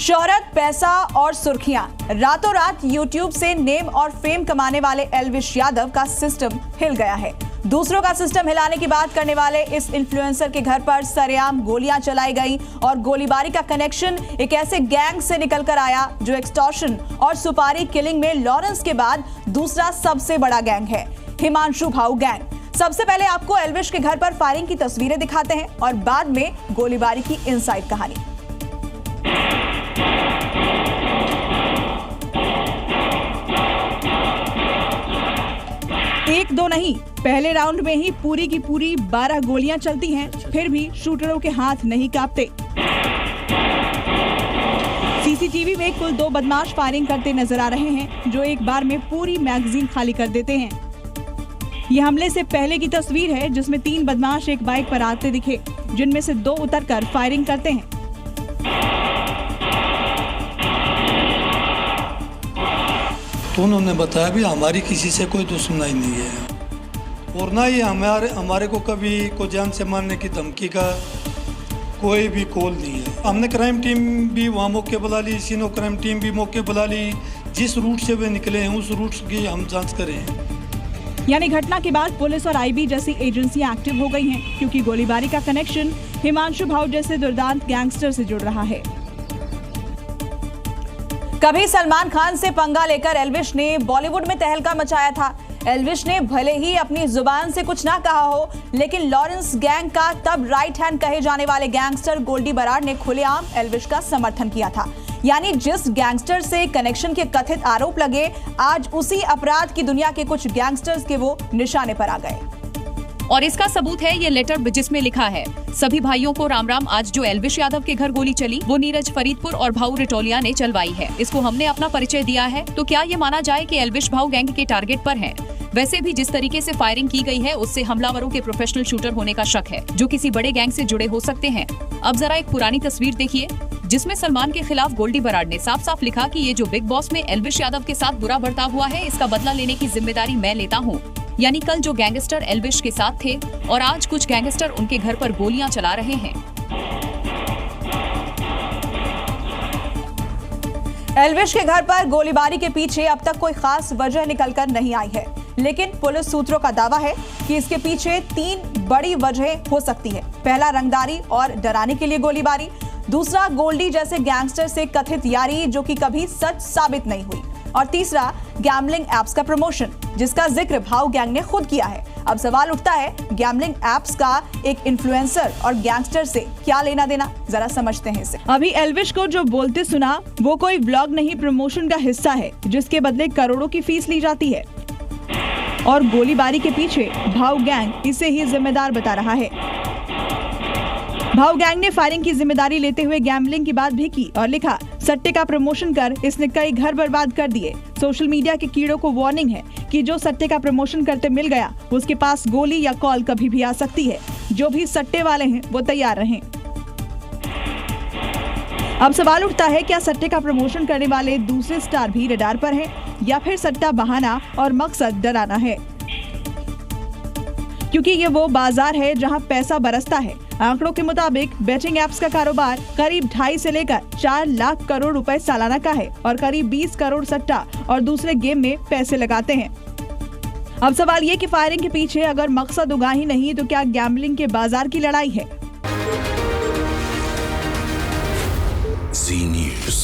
शोहरत, पैसा और सुर्खियां, रातों रात यूट्यूब से नेम और फेम कमाने वाले एल्विश यादव का सिस्टम हिल गया है। दूसरों का सिस्टम हिलाने की बात करने वाले इस इन्फ्लुएंसर के घर पर सरेआम गोलियां चलाई गई और गोलीबारी का कनेक्शन एक ऐसे गैंग से निकलकर आया जो एक्सटॉर्शन और सुपारी किलिंग में लॉरेंस के बाद दूसरा सबसे बड़ा गैंग है, हिमांशु भाऊ गैंग। सबसे पहले आपको एल्विश के घर पर फायरिंग की तस्वीरें दिखाते हैं और बाद में गोलीबारी की इनसाइड कहानी। एक दो नहीं, पहले राउंड में ही पूरी की पूरी 12 गोलियां चलती हैं, फिर भी शूटरों के हाथ नहीं कांपते। सीसीटीवी में कुल 2 बदमाश फायरिंग करते नजर आ रहे हैं, जो एक बार में पूरी मैगजीन खाली कर देते हैं। ये हमले से पहले की तस्वीर है, जिसमें 3 बदमाश एक बाइक पर आते दिखे, जिनमें से 2 उतरकर फायरिंग करते हैं। तो उन्होंने बताया भी हमारी किसी से कोई दुश्मनी नहीं है और ना ही हमारे को कभी को जान से मारने की धमकी का कोई भी कॉल नहीं है। हमने क्राइम टीम भी वहाँ मौके बुला ली, सीनो क्राइम टीम भी मौके बुला ली। जिस रूट से वे निकले हैं उस रूट की हम जांच करें। यानी घटना के बाद पुलिस और आईबी जैसी एजेंसियां एक्टिव हो गई हैं, क्योंकि गोलीबारी का कनेक्शन हिमांशु भाऊ जैसे दुर्दांत गैंगस्टर से जुड़ रहा है। कभी सलमान खान से पंगा लेकर एल्विश ने बॉलीवुड में तहलका मचाया था। एल्विश ने भले ही अपनी जुबान से कुछ ना कहा हो, लेकिन लॉरेंस गैंग का तब राइट हैंड कहे जाने वाले गैंगस्टर गोल्डी बराड़ ने खुलेआम एल्विश का समर्थन किया था। यानी जिस गैंगस्टर से कनेक्शन के कथित आरोप लगे, आज उसी अपराध की दुनिया के कुछ गैंगस्टर्स के वो निशाने पर आ गए। और इसका सबूत है ये लेटर जिसमें लिखा है, सभी भाइयों को राम राम। आज जो एल्विश यादव के घर गोली चली वो नीरज फरीदपुर और भाऊ रिटोलिया ने चलवाई है। इसको हमने अपना परिचय दिया है, तो क्या ये माना जाए कि एल्विश भाऊ गैंग के टारगेट पर हैं? वैसे भी जिस तरीके से फायरिंग की गई है, उससे हमलावरों के प्रोफेशनल शूटर होने का शक है, जो किसी बड़े गैंग से जुड़े हो सकते हैं। अब जरा एक पुरानी तस्वीर देखिए, जिसमें सलमान के खिलाफ गोल्डी बराड़ ने साफ साफ लिखा कि ये जो बिग बॉस में एल्विश यादव के साथ बुरा बर्ताव हुआ है, इसका बदला लेने की जिम्मेदारी मैं लेता हूँ। यानी कल जो गैंगस्टर एल्विश के साथ थे और आज कुछ गैंगस्टर उनके घर पर गोलियां चला रहे हैं। एल्विश के घर पर गोलीबारी के पीछे अब तक कोई खास वजह निकलकर नहीं आई है, लेकिन पुलिस सूत्रों का दावा है कि इसके पीछे 3 बड़ी वजह हो सकती है। पहला, रंगदारी और डराने के लिए गोलीबारी। दूसरा, गोल्डी जैसे गैंगस्टर से कथित यारी जो कि कभी सच साबित नहीं हुई। और तीसरा, गैम्बलिंग एप्स का प्रमोशन, जिसका जिक्र भाऊ गैंग ने खुद किया है। अब सवाल उठता है, गैम्बलिंग एप्स का एक इन्फ्लुएंसर और गैंगस्टर से क्या लेना देना? जरा समझते हैं इसे। अभी एल्विश को जो बोलते सुना, वो कोई व्लॉग नहीं, प्रमोशन का हिस्सा है, जिसके बदले करोड़ों की फीस ली जाती है। और गोलीबारी के पीछे भाऊ गैंग इसे ही जिम्मेदार बता रहा है। भाऊ गैंग ने फायरिंग की जिम्मेदारी लेते हुए गैम्बलिंग की बात भी की और लिखा, सट्टे का प्रमोशन कर इसने कई घर बर्बाद कर दिए। सोशल मीडिया के कीड़ों को वार्निंग है कि जो सट्टे का प्रमोशन करते मिल गया, उसके पास गोली या कॉल कभी भी आ सकती है। जो भी सट्टे वाले हैं वो तैयार रहें। अब सवाल उठता है, क्या सट्टे का प्रमोशन करने वाले दूसरे स्टार भी रडार पर हैं, या फिर सट्टा बहाना और मकसद डराना है? क्योंकि ये वो बाजार है जहां पैसा बरसता है। आंकड़ों के मुताबिक बेटिंग एप्स का कारोबार करीब 2.5 से लेकर 4 लाख करोड़ रुपए सालाना का है और करीब 20 करोड़ सट्टा और दूसरे गेम में पैसे लगाते हैं। अब सवाल ये कि फायरिंग के पीछे अगर मकसद उगा ही नहीं, तो क्या गैम्बलिंग के बाजार की लड़ाई है? Zee News।